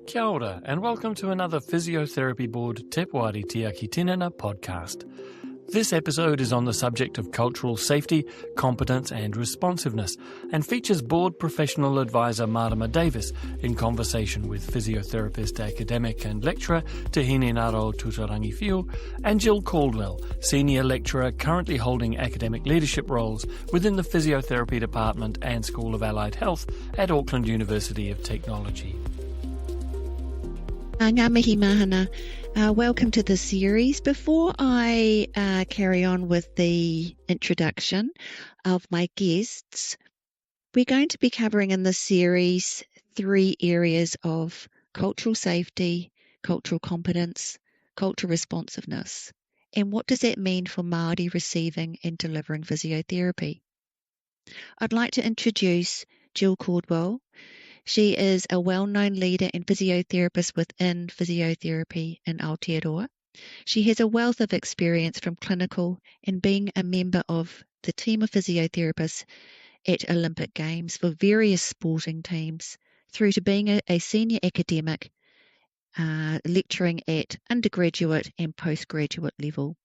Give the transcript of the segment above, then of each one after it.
Kia ora, and welcome to another Physiotherapy Board Te Wāri Tia Ki Tinana podcast. This episode is on the subject of cultural safety, competence and responsiveness, and features board professional advisor Maarama Davis in conversation with physiotherapist, academic and lecturer Hine-ngaro Tuterangiwhiu and Jill Caldwell, senior lecturer currently holding academic leadership roles within the Physiotherapy Department and School of Allied Health at Auckland University of Technology. Ngā mihi mahana. Welcome to the series. Before I carry on with the introduction of my guests, we're going to be covering in this series 3 areas of cultural safety, cultural competence, cultural responsiveness. And what does that mean for Māori receiving and delivering physiotherapy? I'd like to introduce Jill Caldwell. She is a well-known leader and physiotherapist within physiotherapy in Aotearoa. She has a wealth of experience from clinical and being a member of the team of physiotherapists at Olympic Games for various sporting teams, through to being a senior academic, lecturing at undergraduate and postgraduate level.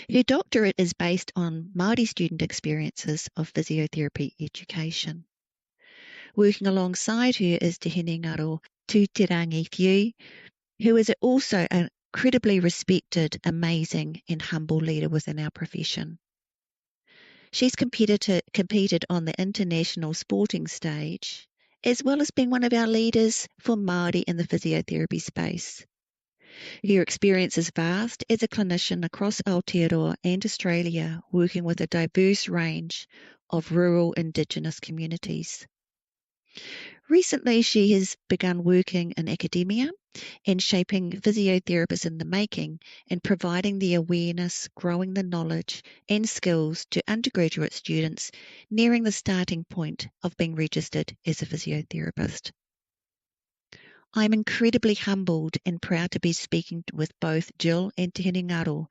Her doctorate is based on Māori student experiences of physiotherapy education. Working alongside her is Te Hine-ngaro Tuterangiwhiu, who is also an incredibly respected, amazing and humble leader within our profession. She's competed on the international sporting stage, as well as being one of our leaders for Māori in the physiotherapy space. Her experience is vast as a clinician across Aotearoa and Australia, working with a diverse range of rural Indigenous communities. Recently, she has begun working in academia and shaping physiotherapists in the making and providing the awareness, growing the knowledge and skills to undergraduate students nearing the starting point of being registered as a physiotherapist. I'm incredibly humbled and proud to be speaking with both Jill and Te Hine-ngaro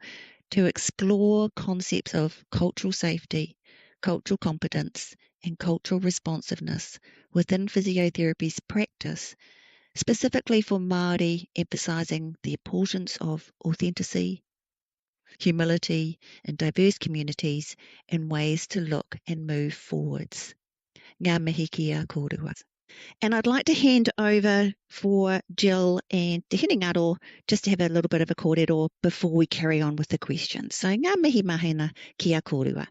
to explore concepts of cultural safety, cultural competence, and cultural responsiveness within physiotherapy's practice, specifically for Māori, emphasising the importance of authenticity, humility in diverse communities, and ways to look and move forwards. Ngā mihi kia kōrua. And I'd like to hand over for Jill and Te Hine-ngaro just to have a little bit of a kōrero before we carry on with the questions. So ngā mihi mahina kia kōrua.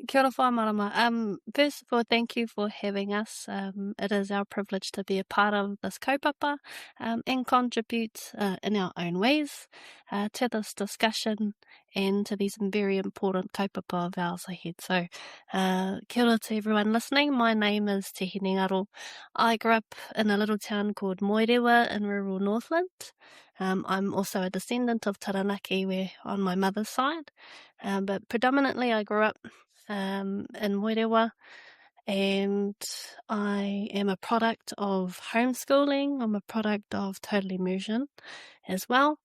Kia ora whai marama. First of all, thank you for having us. It is our privilege to be a part of this kaupapa and contribute in our own ways to this discussion and to these very important kaupapa of ours ahead. So, kia ora to everyone listening. My name is Te Hine-ngaro. I grew up in a little town called Moerewa in rural Northland. I'm also a descendant of Taranaki on my mother's side, but predominantly I grew up in Moerewa, and I am a product of homeschooling. I'm a product of total immersion as well,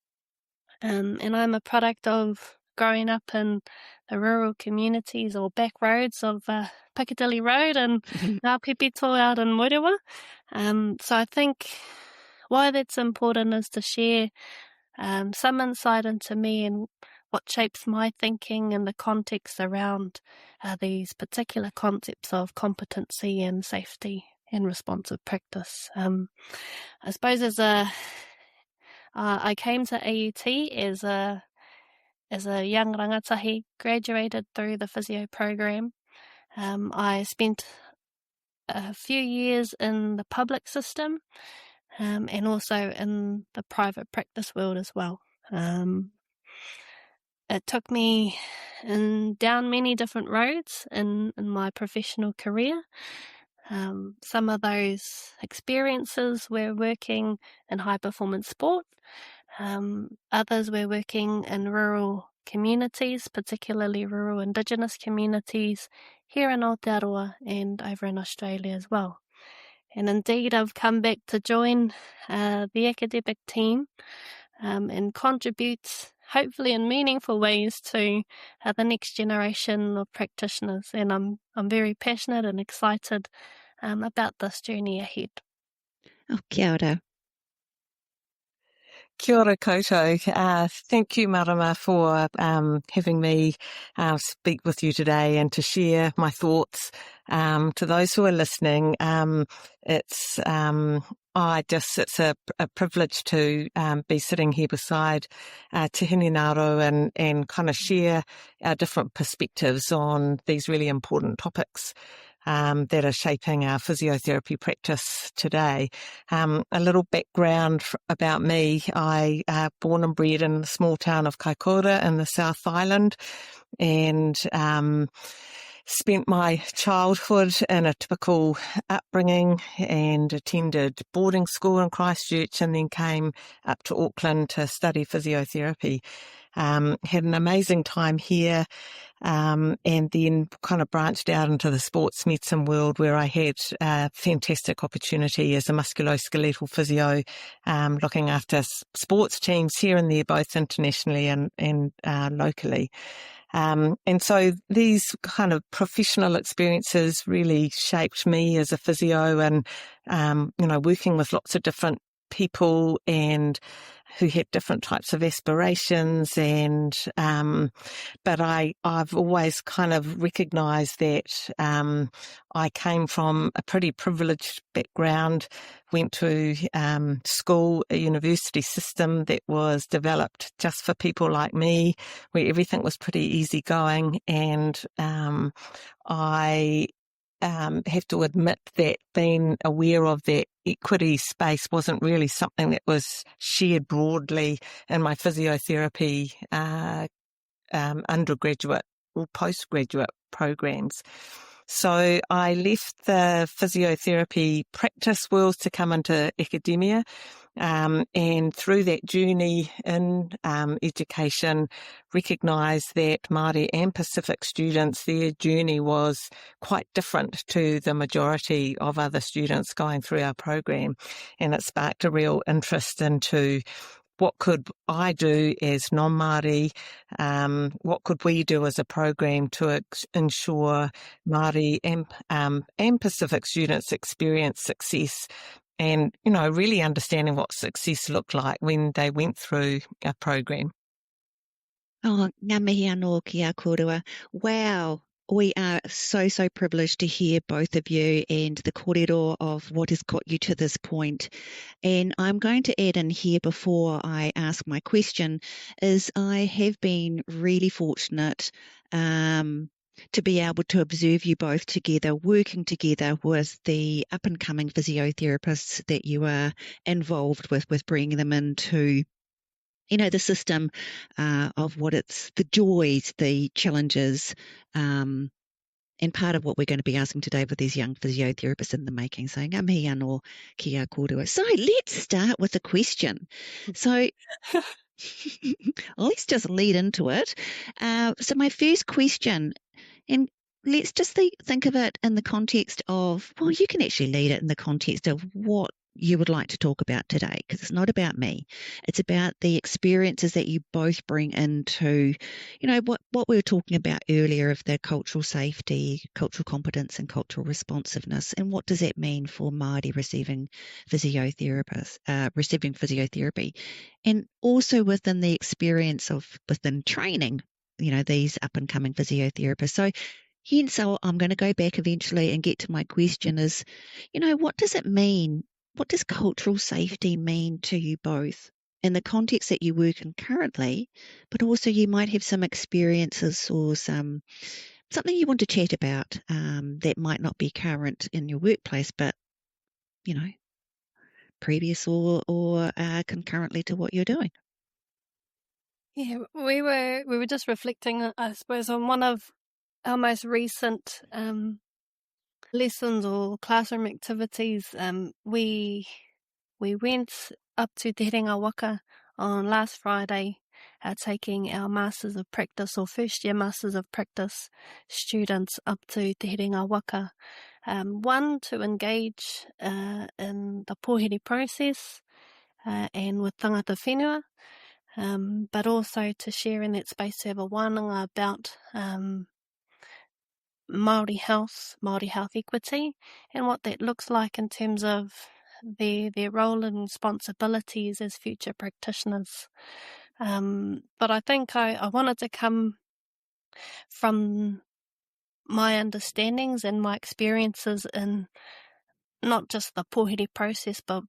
and I'm a product of growing up in the rural communities or back roads of Piccadilly Road and Ngā Pepito out in Moerewa. So I think why that's important is to share some insight into me and what shapes my thinking and the context around these particular concepts of competency and safety and responsive practice. I suppose I came to AUT as a young rangatahi, graduated through the physio program. I spent a few years in the public system and also in the private practice world as well. It took me down many different roads in my professional career. Some of those experiences were working in high-performance sport. Others were working in rural communities, particularly rural Indigenous communities here in Aotearoa and over in Australia as well. And indeed, I've come back to join the academic team and contribute, hopefully in meaningful ways, to the next generation of practitioners. And I'm very passionate and excited about this journey ahead. Oh, kia ora. Kia ora koutou. Thank you, Marama, for having me speak with you today and to share my thoughts. To those who are listening, it's a privilege to be sitting here beside Te Hine-ngaro and kind of share our different perspectives on these really important topics that are shaping our physiotherapy practice today. A little background about me. I born and bred in the small town of Kaikoura in the South Island, and spent my childhood in a typical upbringing and attended boarding school in Christchurch, and then came up to Auckland to study physiotherapy. Had an amazing time here, and then kind of branched out into the sports medicine world, where I had a fantastic opportunity as a musculoskeletal physio, looking after sports teams here and there, both internationally and locally. And so these kind of professional experiences really shaped me as a physio, and, working with lots of different people and who had different types of aspirations, and but I've always kind of recognised that I came from a pretty privileged background, went to school, a university system that was developed just for people like me, where everything was pretty easygoing, and I have to admit that being aware of that equity space wasn't really something that was shared broadly in my physiotherapy undergraduate or postgraduate programs. So I left the physiotherapy practice world to come into academia. And through that journey in education, recognised that Māori and Pacific students, their journey was quite different to the majority of other students going through our program. And it sparked a real interest into what could I do as non-Māori? What could we do as a program to ensure Māori and Pacific students experience success? And, really understanding what success looked like when they went through a program. Oh, ngā mihi anō ki a korua. Wow. We are so privileged to hear both of you and the kōrero of what has got you to this point. And I'm going to add in here before I ask my question is I have been really fortunate to be able to observe you both together, working together with the up-and-coming physiotherapists that you are involved with bringing them into the system of what it's the joys, the challenges, and part of what we're going to be asking today with these young physiotherapists in the making. So, ngā mihi anō ki a kōrua. So, let's start with a question. So, let's just lead into it. So, my first question, and let's just think of it in the context of, well, you can actually lead it in the context of what you would like to talk about today, because it's not about me. It's about the experiences that you both bring into, what we were talking about earlier of the cultural safety, cultural competence and cultural responsiveness. And what does that mean for Māori receiving physiotherapy? And also within the experience of within training, these up and coming physiotherapists. So hence I'm going to go back eventually and get to my question is, what does it mean? What does cultural safety mean to you both in the context that you work in currently, but also you might have some experiences or something you want to chat about that might not be current in your workplace, but, previous or concurrently to what you're doing? Yeah, we were just reflecting, I suppose, on one of our most recent lessons or classroom activities. We went up to Te Herenga Waka on last Friday, taking our Masters of Practice or first year Masters of Practice students up to Te Herenga Waka. One, to engage in the pōhiri process and with tangata whenua, but also to share in that space to have a wānanga about Māori health equity, and what that looks like in terms of their role and responsibilities as future practitioners. But I think I wanted to come from my understandings and my experiences in not just the pōhiri process, but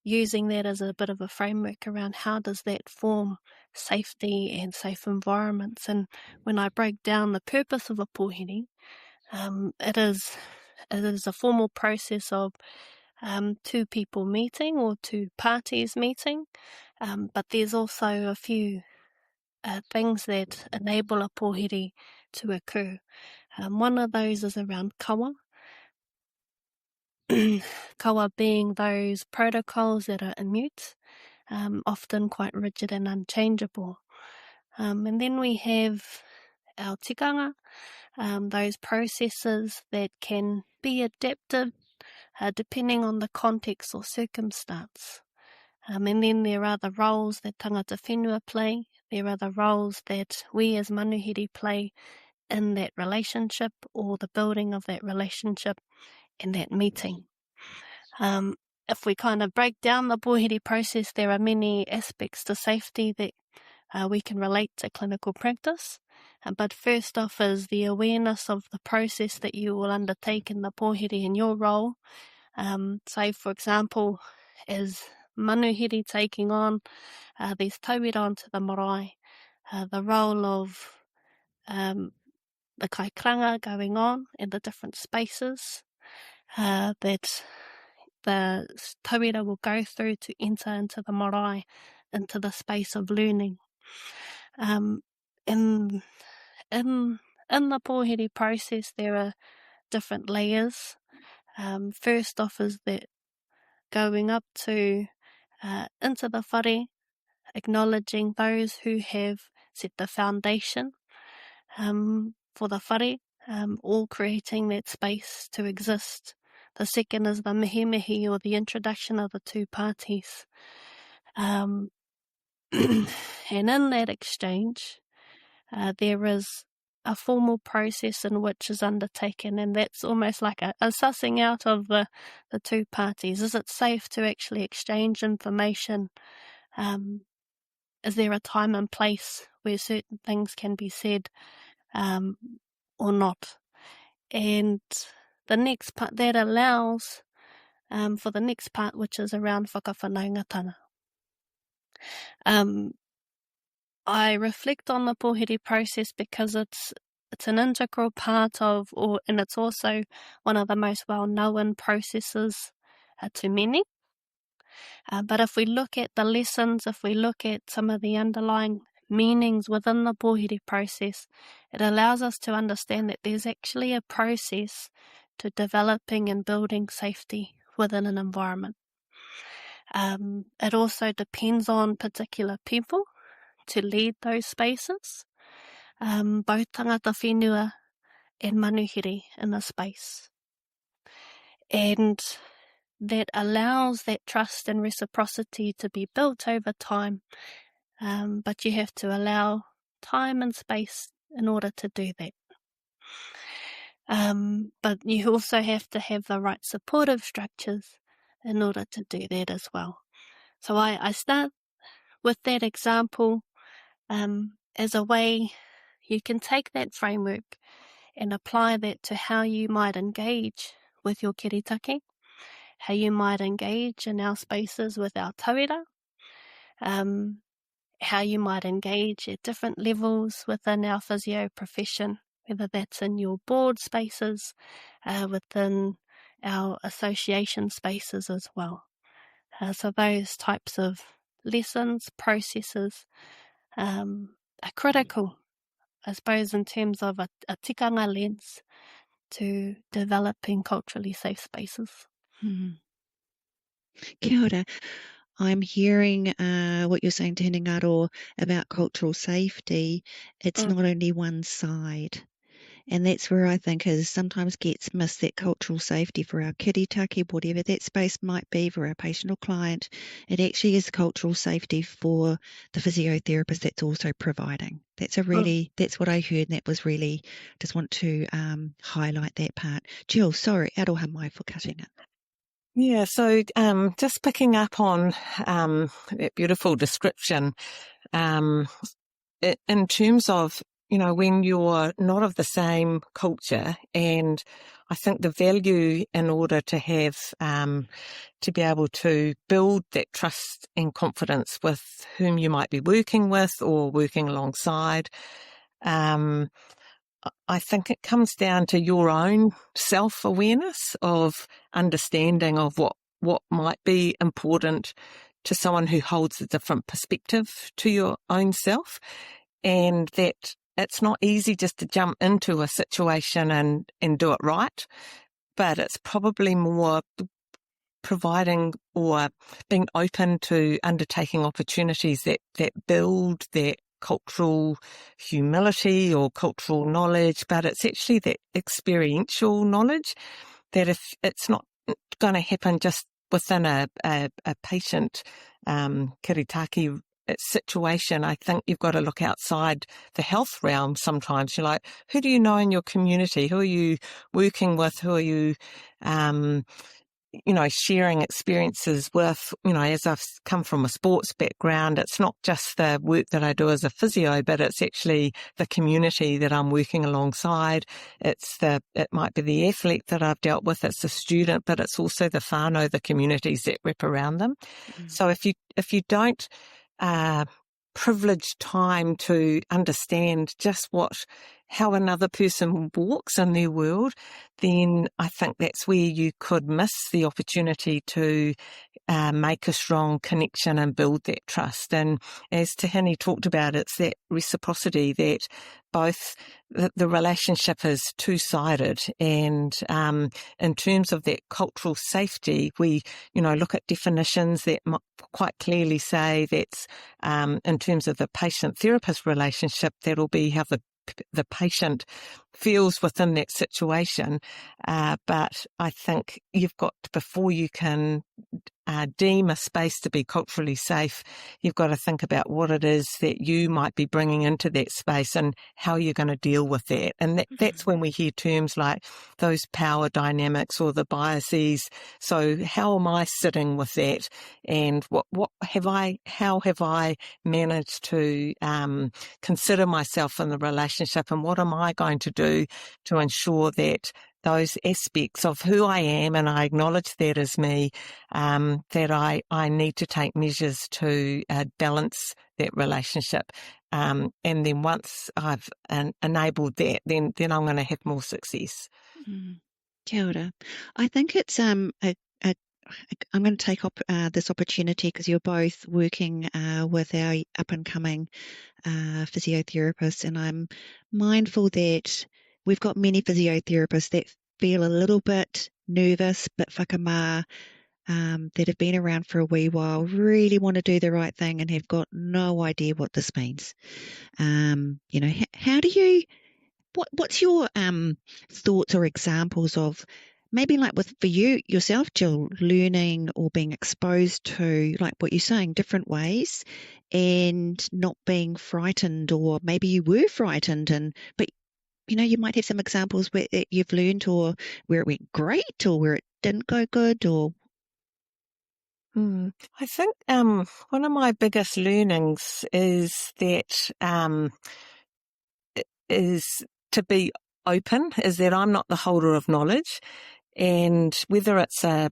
using that as a bit of a framework around how does that form safety and safe environments. And when I break down the purpose of a pōhiri, it is a formal process of two people meeting or two parties meeting, but there's also a few things that enable a pōhiri to occur. One of those is around kawa. Kawa being those protocols that are immute, often quite rigid and unchangeable. And then we have our tikanga, those processes that can be adaptive depending on the context or circumstance. And then there are the roles that tangata whenua play. There are the roles that we as manuhiri play in that relationship or the building of that relationship and that meeting. If we kind of break down the pōhiri process, there are many aspects to safety that we can relate to clinical practice. But first off is the awareness of the process that you will undertake in the pōhiri in your role. Say, for example, as manuhiri taking on these tauira onto the marae, the role of the kaikranga going on in the different spaces that the tauira will go through to enter into the marae, into the space of learning. In the pōhiri process, there are different layers. First off is that going up to into the whare, acknowledging those who have set the foundation for the whare, all creating that space to exist. The second is the mihi or the introduction of the two parties. And in that exchange, there is a formal process in which is undertaken, and that's almost like a sussing out of the two parties. Is it safe to actually exchange information? Is there a time and place where certain things can be said or not? And the next part that allows for the next part, which is around whakawhanaungatanga. I reflect on the pōhiri process because it's an integral part of, and it's also one of the most well-known processes to many. But if we look at the lessons, if we look at some of the underlying meanings within the pōhiri process, it allows us to understand that there's actually a process to developing and building safety within an environment. It also depends on particular people to lead those spaces, both tangata whenua and manuhiri in the space. And that allows that trust and reciprocity to be built over time, but you have to allow time and space in order to do that. But you also have to have the right supportive structures in order to do that as well. So I start with that example as a way you can take that framework and apply that to how you might engage with your kiritaki, how you might engage in our spaces with our tauira, how you might engage at different levels within our physio profession, whether that's in your board spaces, within our association spaces as well. So those types of lessons, processes are critical, I suppose, in terms of a tikanga lens to developing culturally safe spaces. Kia ora. I'm hearing what you're saying, Hine-ngaro, about cultural safety. It's not only one side. And that's where I think is sometimes gets missed, that cultural safety for our kiritaki, whatever that space might be for our patient or client. It actually is cultural safety for the physiotherapist that's also providing. That's what I heard, and that was really, just want to highlight that part. Jill, sorry, aroha mai for cutting it. Yeah, so just picking up on that beautiful description, in terms of, when you're not of the same culture, and I think the value in order to have, to be able to build that trust and confidence with whom you might be working with or working alongside, I think it comes down to your own self-awareness of understanding of what might be important to someone who holds a different perspective to your own self, and that it's not easy just to jump into a situation and do it right, but it's probably more providing or being open to undertaking opportunities that build that cultural humility or cultural knowledge, but it's actually that experiential knowledge that if it's not going to happen just within a patient kiritaki situation, I think you've got to look outside the health realm sometimes. You're like, who do you know in your community? Who are you working with? Who are you sharing experiences with, as I've come from a sports background, it's not just the work that I do as a physio, but it's actually the community that I'm working alongside. It might be the athlete that I've dealt with, it's the student, but it's also the whānau, the communities that wrap around them. Mm. So if you don't, privileged time to understand just how another person walks in their world, then I think that's where you could miss the opportunity to make a strong connection and build that trust. And as Hine talked about, it's that reciprocity that both the relationship is two-sided, and in terms of that cultural safety, we look at definitions that quite clearly say that's in terms of the patient-therapist relationship, that'll be how the patient feels within that situation. But I think you've got, before you can deem a space to be culturally safe, you've got to think about what it is that you might be bringing into that space and how you're going to deal with that. And that's when we hear terms like those power dynamics or the biases. So how am I sitting with that? And how have I managed to consider myself in the relationship, and what am I going to do to ensure that those aspects of who I am, and I acknowledge that as me, that I need to take measures to balance that relationship. And then once I've enabled that, then I'm going to have more success. Kia ora. I think it's I'm going to take up this opportunity because you're both working with our up-and-coming physiotherapists, and I'm mindful that we've got many physiotherapists that feel a little bit nervous, but whakamā, that have been around for a wee while, really want to do the right thing and have got no idea what this means. How do you, what's your thoughts or examples of maybe like for you yourself, Jill, learning or being exposed to, like what you're saying, different ways and not being frightened, or maybe you were frightened but you might have some examples where you've learned, or where it went great, or where it didn't go good, or... I think one of my biggest learnings is that is to be open, is that I'm not the holder of knowledge. And whether it's a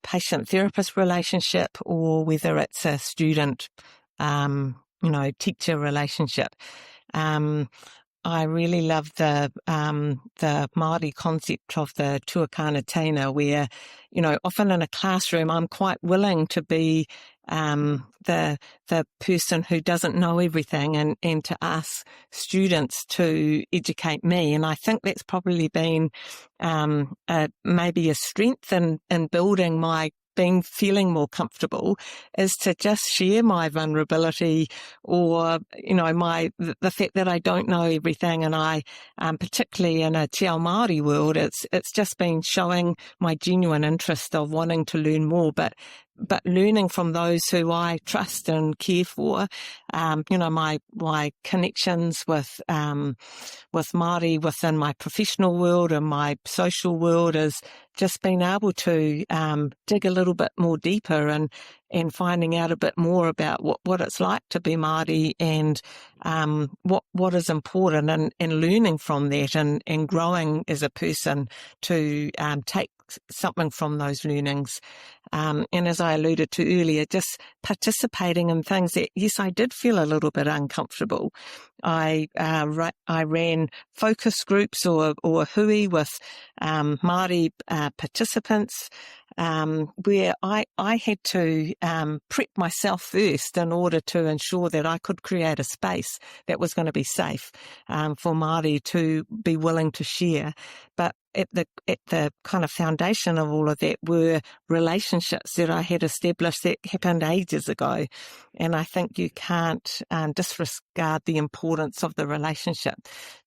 patient-therapist relationship or whether it's a student, teacher relationship, I really love the Māori concept of the tuakana tēnā, where, often in a classroom, I'm quite willing to be the person who doesn't know everything and to ask students to educate me. And I think that's probably been maybe a strength in building my feeling more comfortable, is to just share my vulnerability, or the fact that I don't know everything. And I particularly in a Te Ao Māori world, it's just been showing my genuine interest of wanting to learn more, but but learning from those who I trust and care for, my connections with Māori within my professional world and my social world is just being able to dig a little bit more deeper and finding out a bit more about what it's like to be Māori and what is important and learning from that and growing as a person to take something from those learnings. And as I alluded to earlier, just participating in things that, yes, I did feel a little bit uncomfortable. I ran focus groups or hui with Māori participants, where I had to prep myself first in order to ensure that I could create a space that was going to be safe for Māori to be willing to share. But at the kind of foundation of all of that were relationships that I had established that happened ages ago. And I think you can't disregard the importance of the relationship.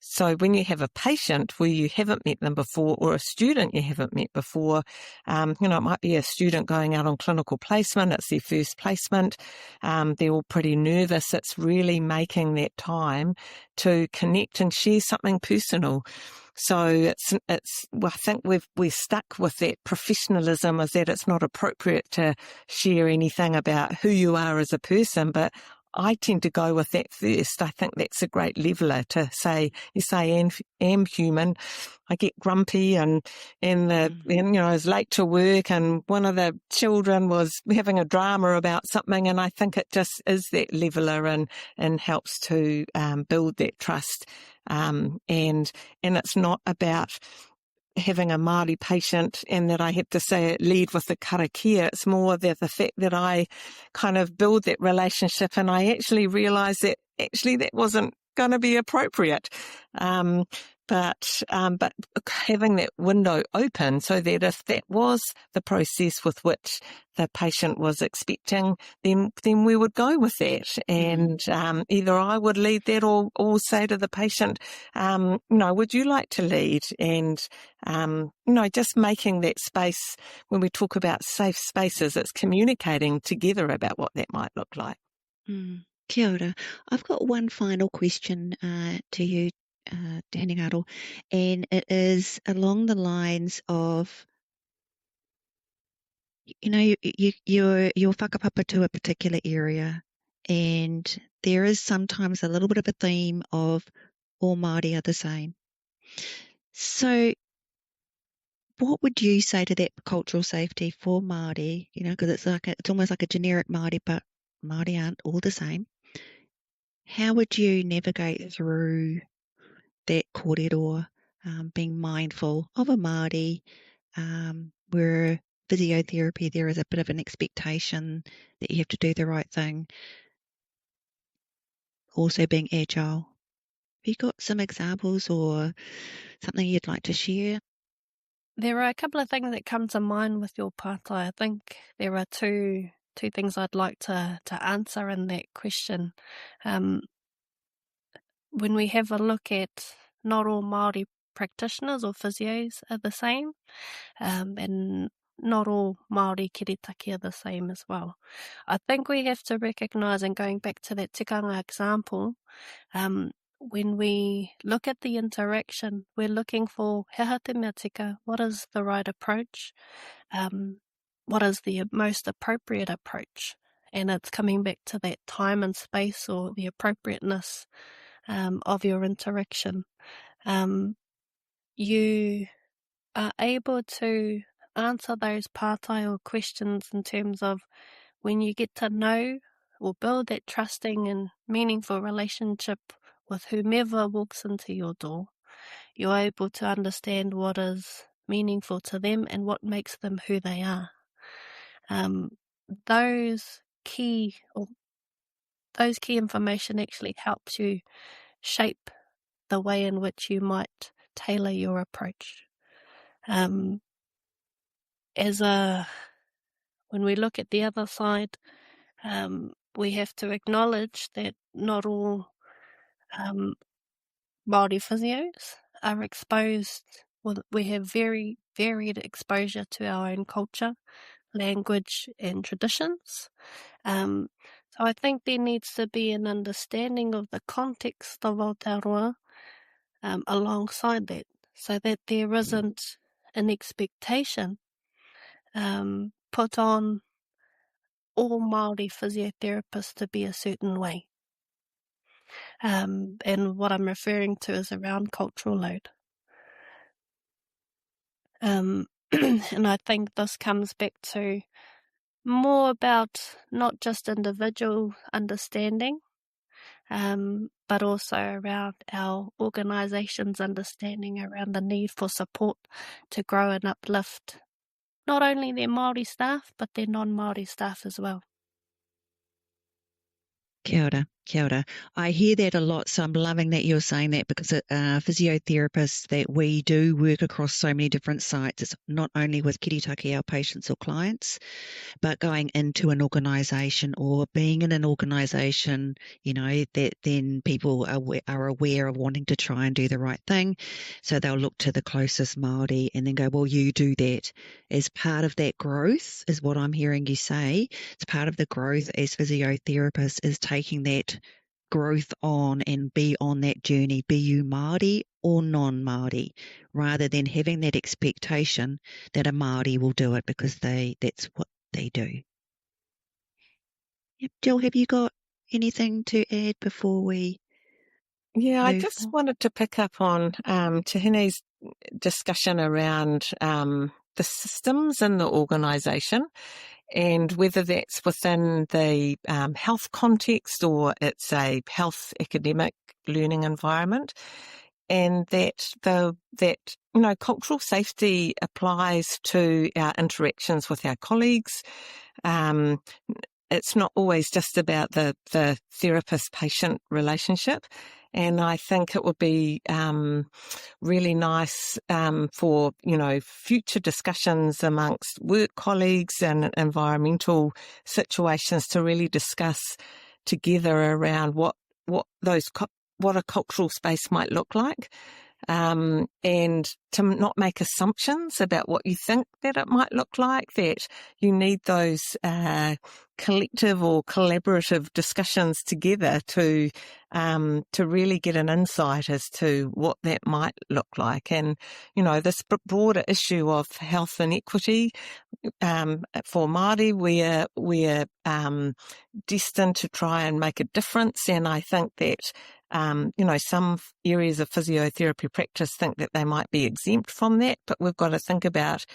So when you have a patient where you haven't met them before, or a student you haven't met before, it might be a student going out on clinical placement, it's their first placement, they're all pretty nervous. It's really making that time to connect and share something personal. So I think we're stuck with that professionalism of that it's not appropriate to share anything about who you are as a person, but I tend to go with that first. I think that's a great leveler to say, yes, I am human. I get grumpy and I was late to work and one of the children was having a drama about something, and I think it just is that leveler and helps to build that trust. And it's not about having a Māori patient and that I have to say lead with the karakia. It's more that the fact that I kind of build that relationship and I actually realise that actually that wasn't going to be appropriate. But having that window open so that if that was the process with which the patient was expecting, then we would go with that. And either I would lead that or say to the patient, would you like to lead? And, just making that space, when we talk about safe spaces, it's communicating together about what that might look like. Kia ora. I've got one final question to you, Hine-ngaro, and it is along the lines of, you're whakapapa to a particular area, and there is sometimes a little bit of a theme of all Māori are the same. So what would you say to that cultural safety for Māori? Because it's almost like a generic Māori, but Māori aren't all the same. How would you navigate through that kōrero, being mindful of a Māori, where physiotherapy, there is a bit of an expectation that you have to do the right thing, also being agile? Have you got some examples or something you'd like to share? There are a couple of things that come to mind with your pātai. I think there are two things I'd like to answer in that question. When we have a look at not all Māori practitioners or physios are the same, and not all Māori kiritaki are the same as well. I think we have to recognise, and going back to that tikanga example, when we look at the interaction, we're looking for heha te mea tika, what is the right approach, what is the most appropriate approach, and it's coming back to that time and space or the appropriateness of your interaction. You are able to answer those pātai or questions in terms of when you get to know or build that trusting and meaningful relationship with whomever walks into your door, you're able to understand what is meaningful to them and what makes them who they are. Those key information actually helps you shape the way in which you might tailor your approach. When we look at the other side, we have to acknowledge that not all Māori physios are exposed. Well, we have very varied exposure to our own culture. language and traditions. So I think there needs to be an understanding of the context of Aotearoa alongside that, so that there isn't an expectation put on all Māori physiotherapists to be a certain way. And what I'm referring to is around cultural load. And I think this comes back to more about not just individual understanding, but also around our organisation's understanding around the need for support to grow and uplift not only their Māori staff, but their non-Māori staff as well. Kia ora, kia ora. I hear that a lot, so I'm loving that you're saying that, because physiotherapists, that we do work across so many different sites. It's not only with kiritaki, our patients or clients, but going into an organisation or being in an organisation, you know, that then people are aware of wanting to try and do the right thing. So they'll look to the closest Māori and then go, well, you do that. As part of that growth, is what I'm hearing you say. It's part of the growth as physiotherapists, is taking that growth on and be on that journey, be you Māori or non-Māori, rather than having that expectation that a Māori will do it because that's what they do. Yep. Jill, have you got anything to add before we I move just on? wanted to pick up on Te Hine's discussion around the systems in the organisation, and whether that's within the health context or it's a health academic learning environment, and that cultural safety applies to our interactions with our colleagues. It's not always just about the therapist-patient relationship. And I think it would be really nice for, future discussions amongst work colleagues and environmental situations to really discuss together around what a cultural space might look like. And to not make assumptions about what you think that it might look like, that you need those collective or collaborative discussions together to really get an insight as to what that might look like. And, this broader issue of health inequity, for Māori, we're destined to try and make a difference. And I think that some areas of physiotherapy practice think that they might be exempt from that, but we've got to think about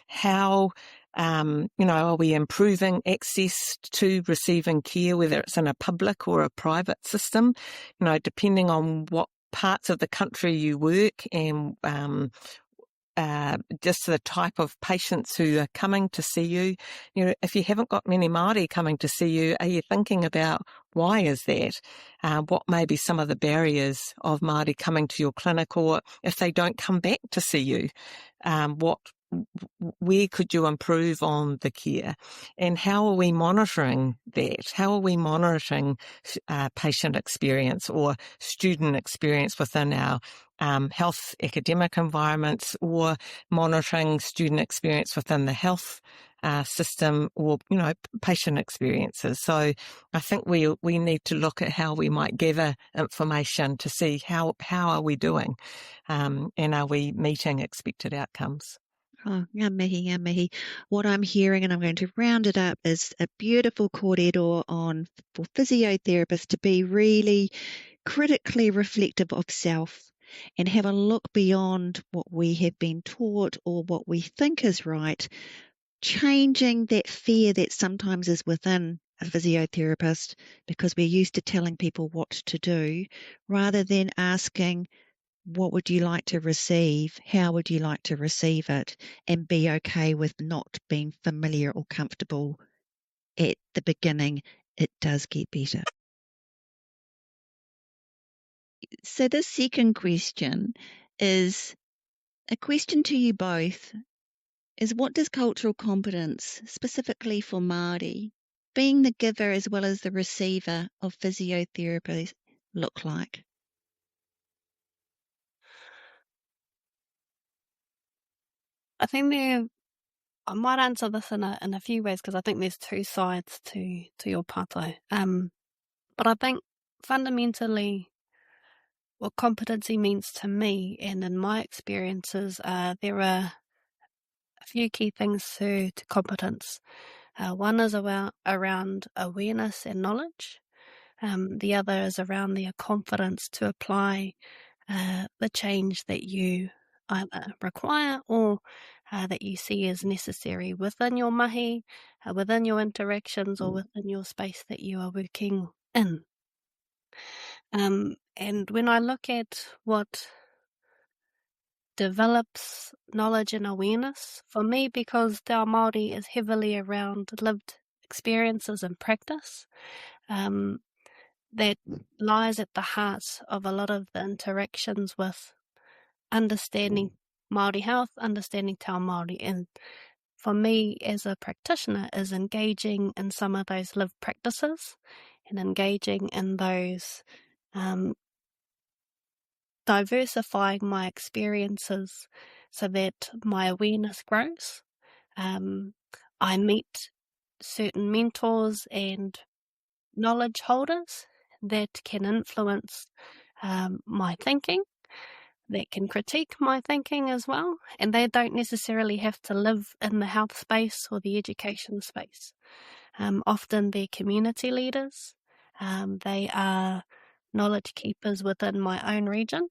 how, are we improving access to receiving care, whether it's in a public or a private system, depending on what parts of the country you work and just the type of patients who are coming to see you. If you haven't got many Māori coming to see you, are you thinking about why is that? What may be some of the barriers of Māori coming to your clinic, or if they don't come back to see you, where could you improve on the care? And how are we monitoring that? How are we monitoring patient experience or student experience within our health academic environments, or monitoring student experience within the health system, or, patient experiences? So I think we need to look at how we might gather information to see how are we doing, and are we meeting expected outcomes? Oh, ngā mihi. What I'm hearing, and I'm going to round it up, is a beautiful kōrero for physiotherapists to be really critically reflective of self and have a look beyond what we have been taught or what we think is right, changing that fear that sometimes is within a physiotherapist because we're used to telling people what to do, rather than asking, what would you like to receive? How would you like to receive it? And be okay with not being familiar or comfortable at the beginning. It does get better. So the second question is a question to you both, is what does cultural competence, specifically for Māori, being the giver as well as the receiver of physiotherapy, look like? I think I might answer this in a few ways because I think there's two sides to your pātai. But I think fundamentally what competency means to me and in my experiences, there are a few key things to competence. One is around awareness and knowledge. The other is around the confidence to apply the change that you either require or that you see as necessary within your mahi, within your interactions, or within your space that you are working in. And when I look at what develops knowledge and awareness, for me, because Te Ao Māori is heavily around lived experiences and practice, that lies at the heart of a lot of the interactions with understanding Māori health, understanding Te Ao Māori, and for me as a practitioner is engaging in some of those lived practices and engaging in those diversifying my experiences so that my awareness grows. I meet certain mentors and knowledge holders that can influence my thinking, that can critique my thinking as well, and they don't necessarily have to live in the health space or the education space. Often they're community leaders, they are knowledge keepers within my own region,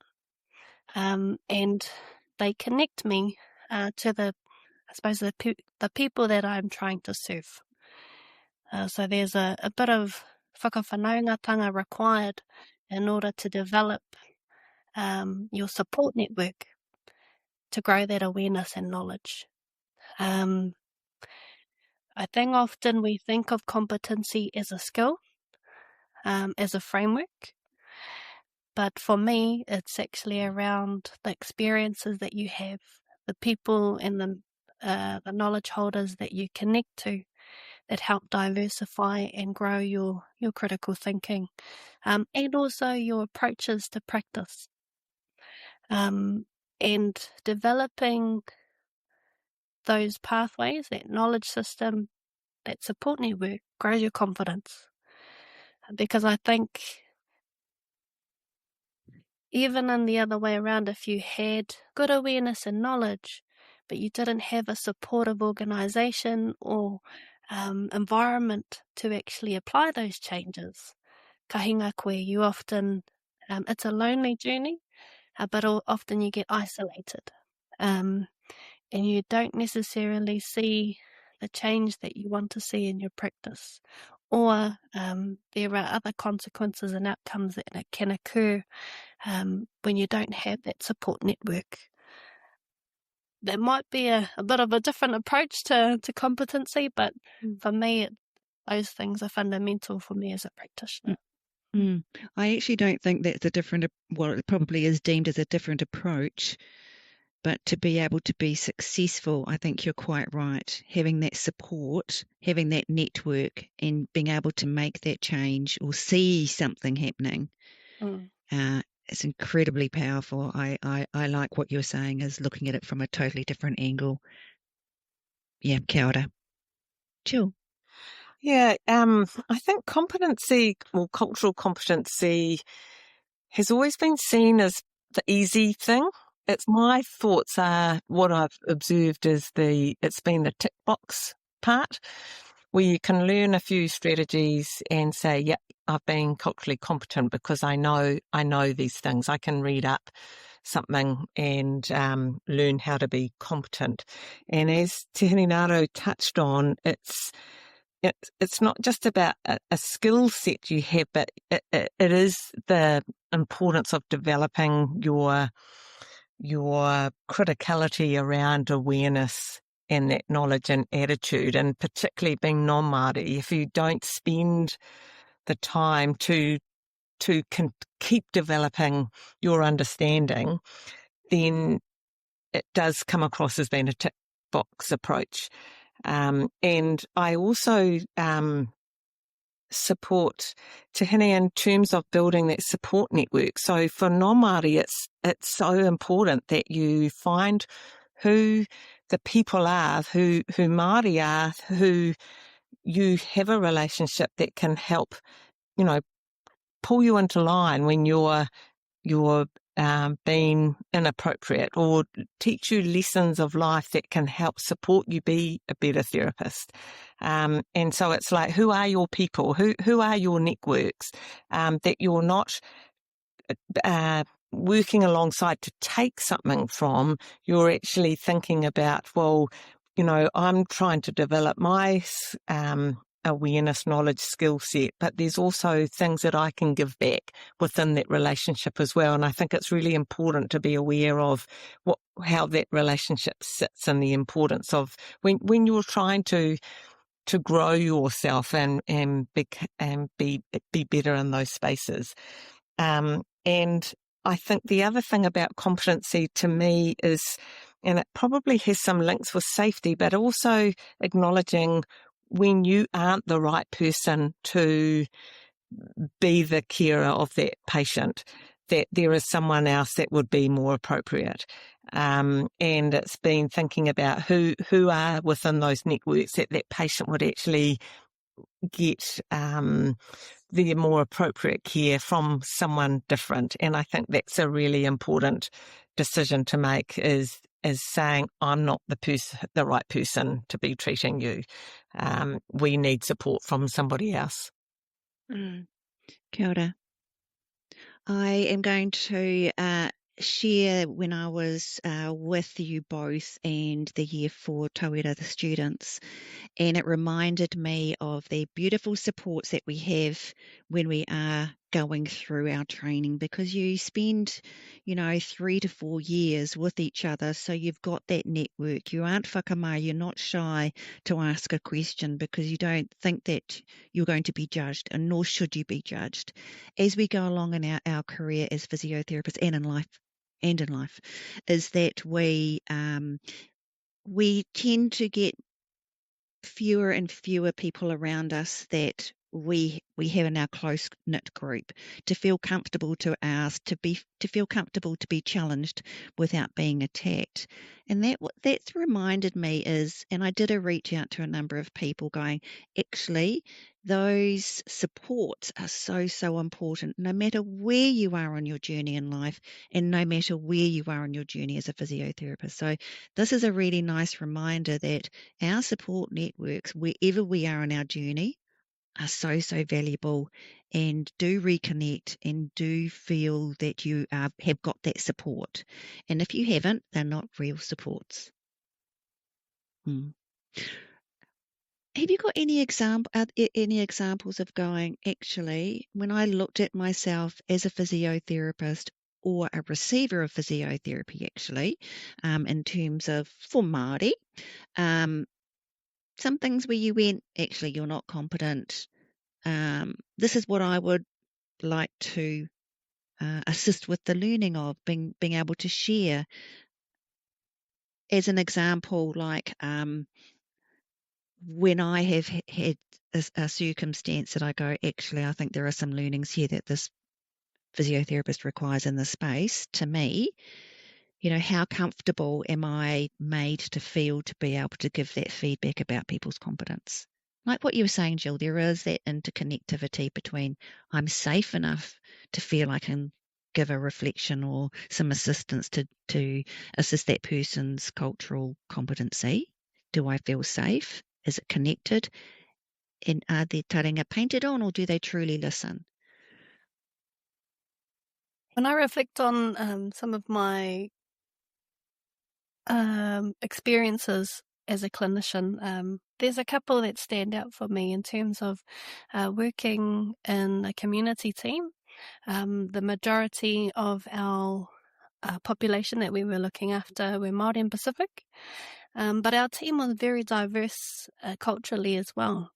and they connect me to the people that I'm trying to serve. So there's a bit of whakawhanaungatanga required in order to develop your support network to grow that awareness and knowledge. I think often we think of competency as a skill, as a framework, but for me, it's actually around the experiences that you have, the people and the knowledge holders that you connect to that help diversify and grow your critical thinking, and also your approaches to practice. And developing those pathways, that knowledge system, that support network grows your confidence. Because I think even in the other way around, if you had good awareness and knowledge, but you didn't have a supportive organisation or environment to actually apply those changes, ka hinga koe, you often, it's a lonely journey, but often you get isolated. And you don't necessarily see the change that you want to see in your practice. Or there are other consequences and outcomes that can occur when you don't have that support network. That might be a bit of a different approach to competency, but for me, those things are fundamental for me as a practitioner. I actually don't think that's a different, well, it probably is deemed as a different approach, but to be able to be successful, I think you're quite right. Having that support, having that network, and being able to make that change or see something happening, it's incredibly powerful. I like what you're saying, is looking at it from a totally different angle. Yeah, kia ora. Chill. Yeah, I think competency or cultural competency has always been seen as the easy thing. It's my thoughts are what I've observed is it's been the tick box part, where you can learn a few strategies and say, yeah, I've been culturally competent because I know these things. I can read up something and learn how to be competent. And as Te Hine-ngaro touched on, it's not just about a skill set you have, but it is the importance of developing your criticality around awareness and that knowledge and attitude, and particularly being non-Māori. If you don't spend the time to keep developing your understanding, then it does come across as being a tick box approach. And I also support Te Hine in terms of building that support network. So for non-Māori, it's so important that you find who the people are who Māori are, who you have a relationship that can help, pull you into line when you're being inappropriate, or teach you lessons of life that can help support you be a better therapist. And so it's like, who are your people? Who are your networks that you're not working alongside to take something from? You're actually thinking about, well, I'm trying to develop my awareness, knowledge, skill set, but there's also things that I can give back within that relationship as well. And I think it's really important to be aware of how that relationship sits, and the importance of when you're trying to grow yourself and be better in those spaces. And I think the other thing about competency to me is, and it probably has some links with safety, but also acknowledging when you aren't the right person to be the carer of that patient, that there is someone else that would be more appropriate. And it's been thinking about who are within those networks that patient would actually get the more appropriate care from someone different. And I think that's a really important decision to make, is saying, I'm not the right person to be treating you. We need support from somebody else. Kia ora. I am going to share when I was with you both and the Year 4 tauira, the students, and it reminded me of the beautiful supports that we have when we are going through our training, because you spend 3 to 4 years with each other, so you've got that network. You aren't whakamai, you're not shy to ask a question because you don't think that you're going to be judged, and nor should you be judged. As we go along in our career as physiotherapists and in life, is that we tend to get fewer and fewer people around us that we have in our close knit group, to feel comfortable to ask, to feel comfortable to be challenged without being attacked. And that's reminded me is, and I did a reach out to a number of people going, actually, those supports are so important, no matter where you are on your journey in life, and no matter where you are on your journey as a physiotherapist. So this is a really nice reminder that our support networks, wherever we are on our journey, are so valuable, and do reconnect and do feel that you have got that support. And if you haven't, they're not real supports. Have you got any examples of going, actually, when I looked at myself as a physiotherapist or a receiver of physiotherapy, actually, in terms of for Māori, some things where you went, actually, you're not competent. This is what I would like to assist with the learning of, being able to share. As an example, like when I have had a circumstance that I go, actually, I think there are some learnings here that this physiotherapist requires in this space. To me, how comfortable am I made to feel to be able to give that feedback about people's competence? Like what you were saying, Jill, there is that interconnectivity between I'm safe enough to feel I can give a reflection or some assistance to assist that person's cultural competency. Do I feel safe? Is it connected? And are their taringa painted on, or do they truly listen? When I reflect on some of my experiences as a clinician, there's a couple that stand out for me in terms of working in a community team. The majority of our population that we were looking after were Māori and Pacific, but our team was very diverse culturally as well.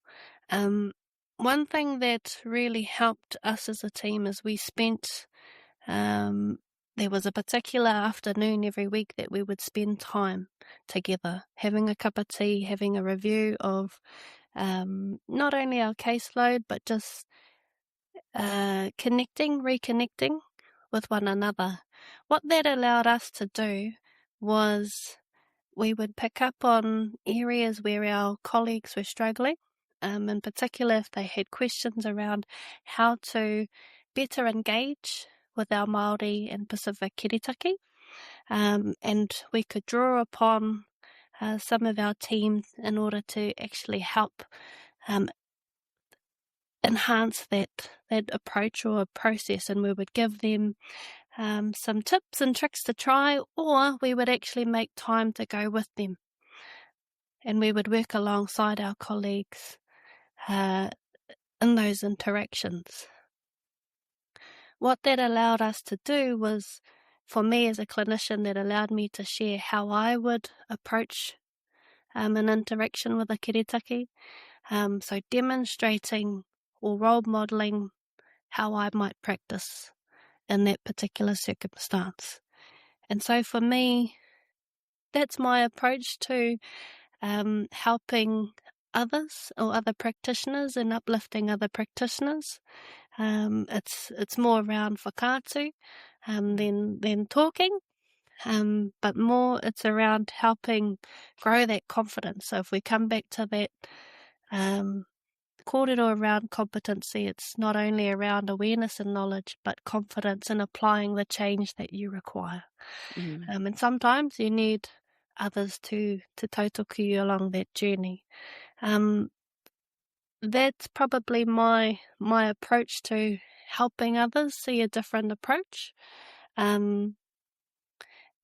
One thing that really helped us as a team is we spent there was a particular afternoon every week that we would spend time together, having a cup of tea, having a review of not only our caseload, but just reconnecting with one another. What that allowed us to do was we would pick up on areas where our colleagues were struggling, in particular if they had questions around how to better engage with our Māori and Pacific kiritaki, and we could draw upon some of our teams in order to actually help enhance that approach or process, and we would give them some tips and tricks to try, or we would actually make time to go with them, and we would work alongside our colleagues in those interactions. What that allowed us to do was, for me as a clinician, that allowed me to share how I would approach an interaction with a kiritaki, so demonstrating or role modelling how I might practice in that particular circumstance. And so for me, that's my approach to helping others or other practitioners and uplifting other practitioners. It's more around whakaatu than talking, but more it's around helping grow that confidence. So if we come back to that kōrero around competency, it's not only around awareness and knowledge, but confidence in applying the change that you require. And sometimes you need others to tautoko you along that journey. That's probably my approach to helping others see a different approach. And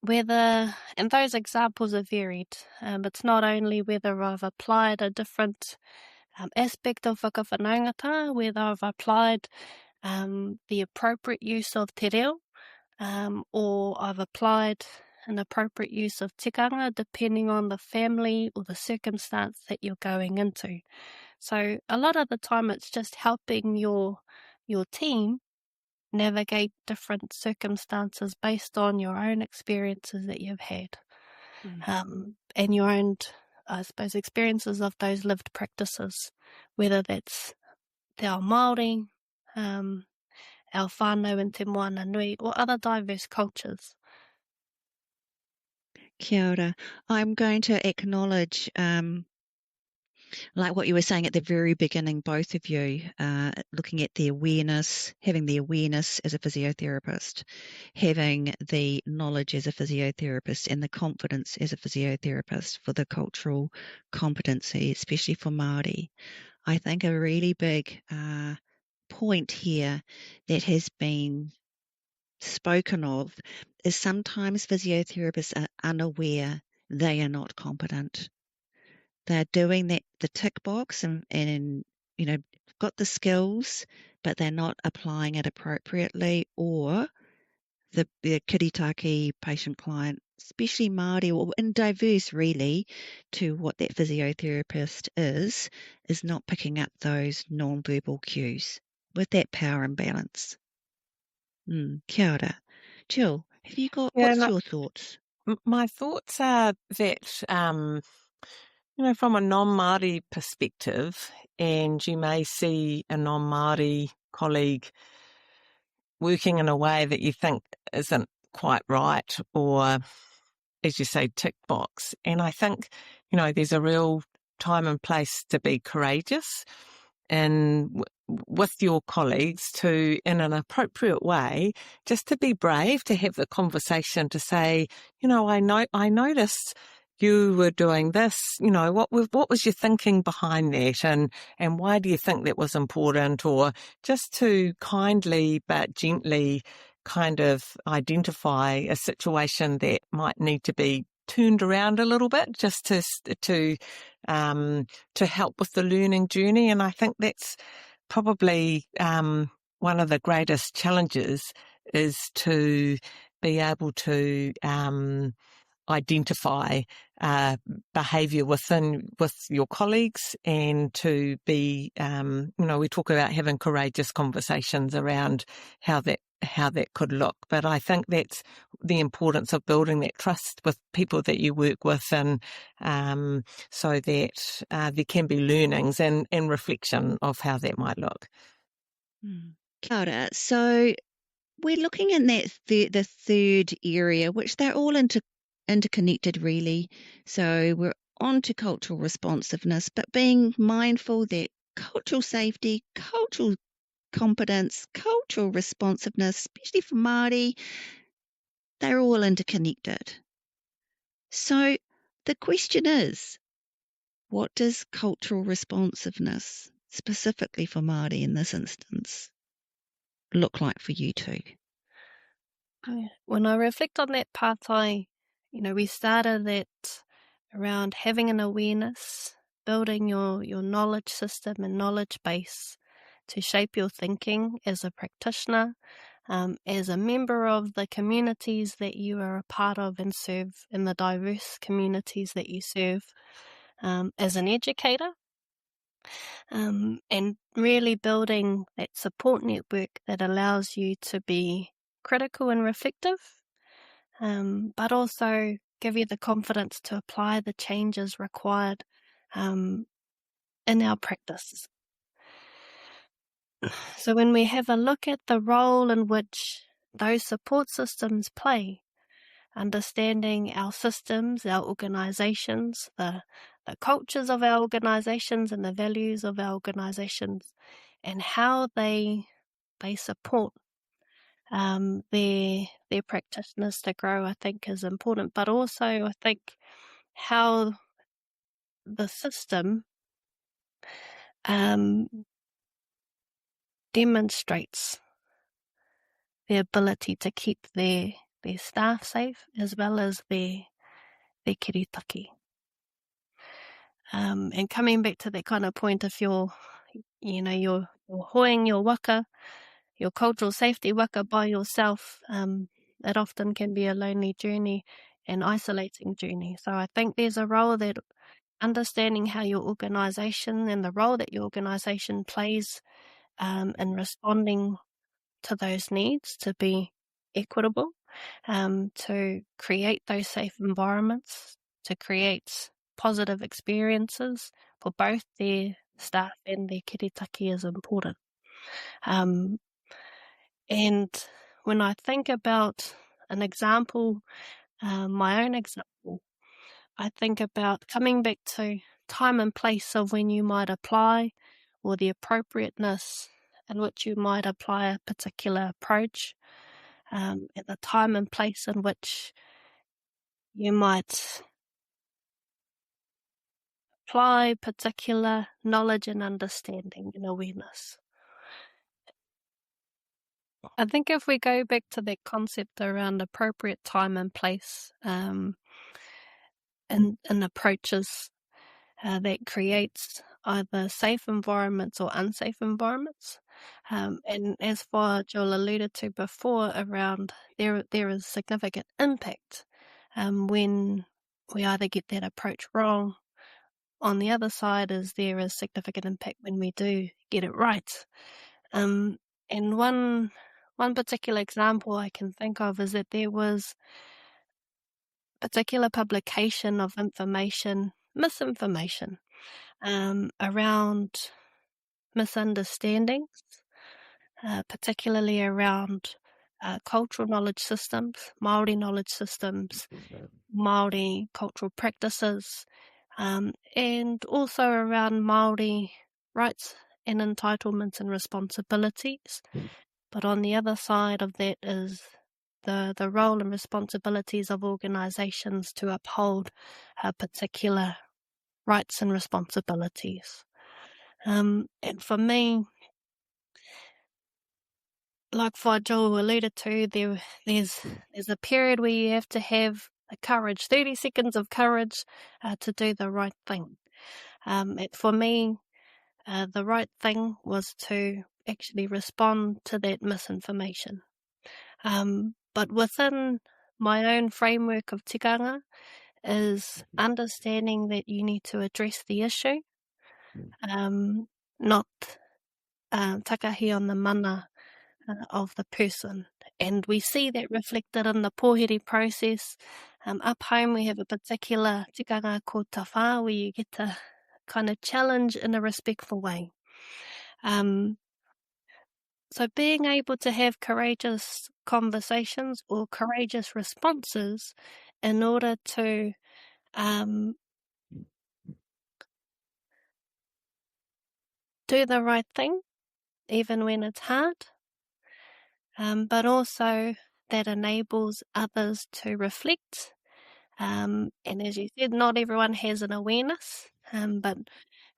those examples are varied. It's not only whether I've applied a different aspect of whakawhanaungata, whether I've applied the appropriate use of te reo, or I've applied an appropriate use of tikanga, depending on the family or the circumstance that you're going into. So a lot of the time it's just helping your team navigate different circumstances based on your own experiences that you've had, and your own, I suppose, experiences of those lived practices, whether that's te ao Māori, our whānau in te moana nui, or other diverse cultures. Kia ora. I'm going to acknowledge, like what you were saying at the very beginning, both of you, looking at the awareness, having the awareness as a physiotherapist, having the knowledge as a physiotherapist, and the confidence as a physiotherapist for the cultural competency, especially for Māori. I think a really big point here that has been spoken of is sometimes physiotherapists are unaware they are not competent. They're doing the tick box and got the skills, but they're not applying it appropriately, or the kiritaki patient client, especially Māori or and diverse really, to what that physiotherapist is not picking up those non-verbal cues with that power imbalance. Kia ora. Jill, have you got, what's your thoughts? My thoughts are that, from a non-Māori perspective, and you may see a non-Māori colleague working in a way that you think isn't quite right, or, as you say, tick box. And I think, there's a real time and place to be courageous and with your colleagues to, in an appropriate way, just to be brave, to have the conversation, to say, I noticed you were doing this, what was your thinking behind that, and why do you think that was important? Or just to kindly but gently kind of identify a situation that might need to be turned around a little bit, just to help with the learning journey. And I think that's probably one of the greatest challenges, is to be able to identify behaviour with your colleagues, and to be, we talk about having courageous conversations around how that could look. But I think that's the importance of building that trust with people that you work with, and so that there can be learnings and reflection of how that might look. Kia ora. So we're looking in that the third area, which they're all interconnected really. So we're on to cultural responsiveness, but being mindful that cultural safety, cultural competence, cultural responsiveness, especially for Māori, they're all interconnected. So the question is, what does cultural responsiveness, specifically for Māori in this instance, look like for you two? When I reflect on that part, we started that around having an awareness, building your knowledge system and knowledge base to shape your thinking as a practitioner, as a member of the communities that you are a part of and serve, in the diverse communities that you serve, as an educator, and really building that support network that allows you to be critical and reflective, but also give you the confidence to apply the changes required in our practice. So when we have a look at the role in which those support systems play, understanding our systems, our organisations, the cultures of our organisations and the values of our organisations, and how they support their practitioners to grow, I think is important. But also I think how the system demonstrates the ability to keep their staff safe as well as their kiritaki. And coming back to that kind of point, if you're hoeing your waka, your cultural safety waka by yourself, it often can be a lonely journey, an isolating journey. So I think there's a role that understanding how your organisation and the role that your organisation plays in responding to those needs to be equitable, to create those safe environments, to create positive experiences for both their staff and their kiritaki is important. And when I think about an example, my own example, I think about coming back to time and place of when you might apply, or the appropriateness in which you might apply a particular approach, at the time and place in which you might apply particular knowledge and understanding and awareness. I think if we go back to that concept around appropriate time and place, and approaches that creates either safe environments or unsafe environments. And as far Joel alluded to before, around there is significant impact when we either get that approach wrong. On the other side there is significant impact when we do get it right. And one particular example I can think of is that there was particular publication of misinformation, around misunderstandings, particularly around cultural knowledge systems, Māori knowledge systems, Māori cultural practices, and also around Māori rights and entitlements and responsibilities. But on the other side of that is the role and responsibilities of organisations to uphold particular rights and responsibilities. And for me, like Joel alluded to, there's a period where you have to have the courage, 30 seconds of courage to do the right thing. For me, the right thing was to actually respond to that misinformation. But within my own framework of tikanga is understanding that you need to address the issue, not takahi on the mana of the person. And we see that reflected in the pōhiri process. Up home we have a particular tikanga called tawha, where you get to kind of challenge in a respectful way. So being able to have courageous conversations or courageous responses in order to do the right thing, even when it's hard, but also that enables others to reflect. And as you said, not everyone has an awareness, but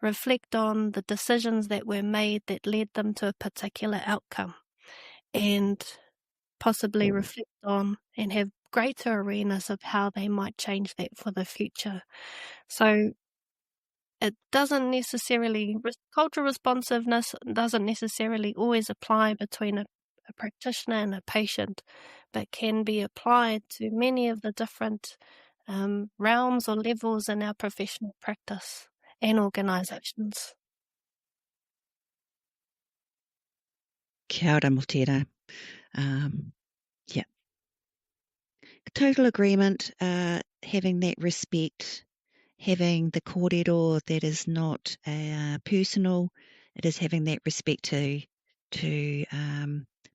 reflect on the decisions that were made that led them to a particular outcome, and possibly reflect on and have greater awareness of how they might change that for the future. So it doesn't necessarily, cultural responsiveness doesn't necessarily always apply between a practitioner and a patient, but can be applied to many of the different realms or levels in our professional practice and organisations. Kia ora, mō tērā. Yeah. Total agreement, having that respect, having the kōrero that is not personal, it is having that respect to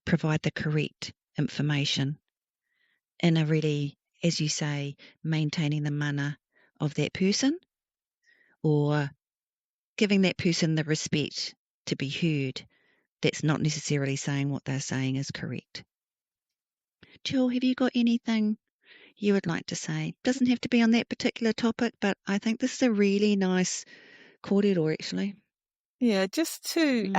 provide the correct information in a really, as you say, maintaining the mana of that person, or giving that person the respect to be heard. That's not necessarily saying what they're saying is correct. Jill, have you got anything you would like to say? Doesn't have to be on that particular topic, but I think this is a really nice kōrero, actually. Yeah, just to,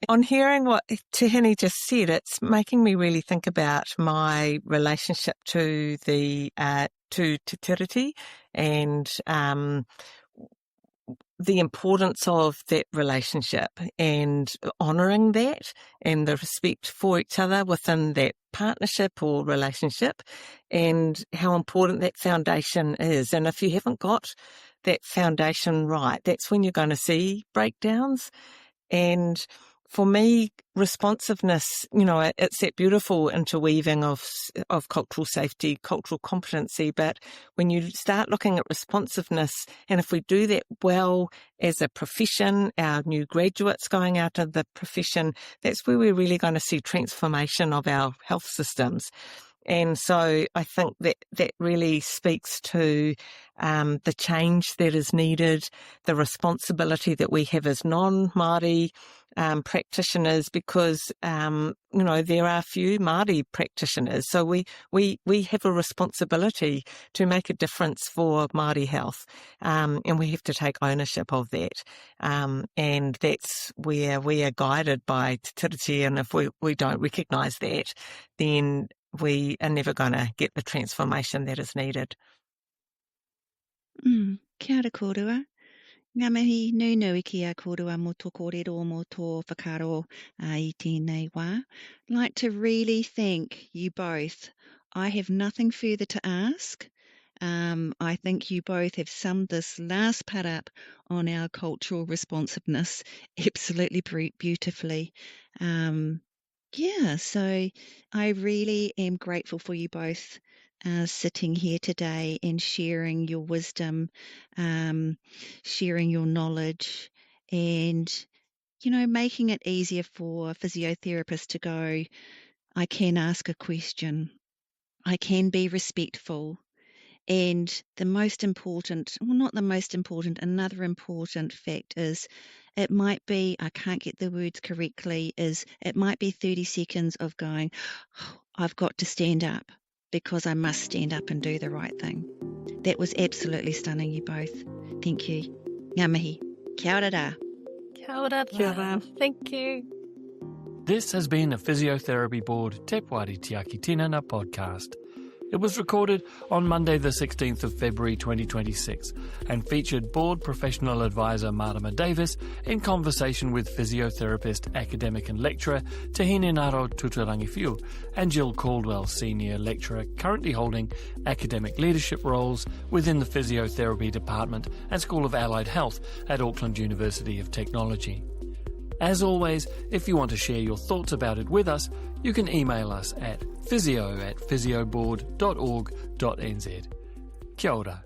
on hearing what Tihini just said, it's making me really think about my relationship to the, to Te Tiriti, and, the importance of that relationship and honouring that and the respect for each other within that partnership or relationship, and how important that foundation is. And if you haven't got that foundation right, that's when you're going to see breakdowns. And for me, responsiveness, it's that beautiful interweaving of cultural safety, cultural competency. But when you start looking at responsiveness, and if we do that well as a profession, our new graduates going out of the profession, that's where we're really going to see transformation of our health systems. And so I think that really speaks to the change that is needed, the responsibility that we have as non-Māori practitioners, because there are few Māori practitioners, so we have a responsibility to make a difference for Māori health, and we have to take ownership of that, and that's where we are guided by Te Tiriti. And if we don't recognise that, then we are never going to get the transformation that is needed. Kia ora kōrua. Ngā mihi nui ki a kōrua mō tō kōrero mō tō whakaro I tēnei wā. I'd like to really thank you both. I have nothing further to ask. I think you both have summed this last part up on our cultural responsiveness absolutely beautifully. So I really am grateful for you both sitting here today and sharing your wisdom, sharing your knowledge, and, making it easier for physiotherapists to go, I can ask a question, I can be respectful. And the most important, well, not the most important, another important fact is it might be, I can't get the words correctly, it might be 30 seconds of going, I've got to stand up because I must stand up and do the right thing. That was absolutely stunning, you both. Thank you. Ngā mihi. Kia ora rā. Kia ora rā. Thank you. This has been a Physiotherapy Board Te Wāri Tiaki Tinana podcast. It was recorded on Monday the 16th of February 2026 and featured Board Professional Advisor Maarama Davis in conversation with physiotherapist, academic and lecturer Hine-ngaro Tuterangiwhiu and Jill Caldwell, Senior Lecturer, currently holding academic leadership roles within the Physiotherapy Department and School of Allied Health at Auckland University of Technology. As always, if you want to share your thoughts about it with us, you can email us at physio@physioboard.org.nz. Kia ora.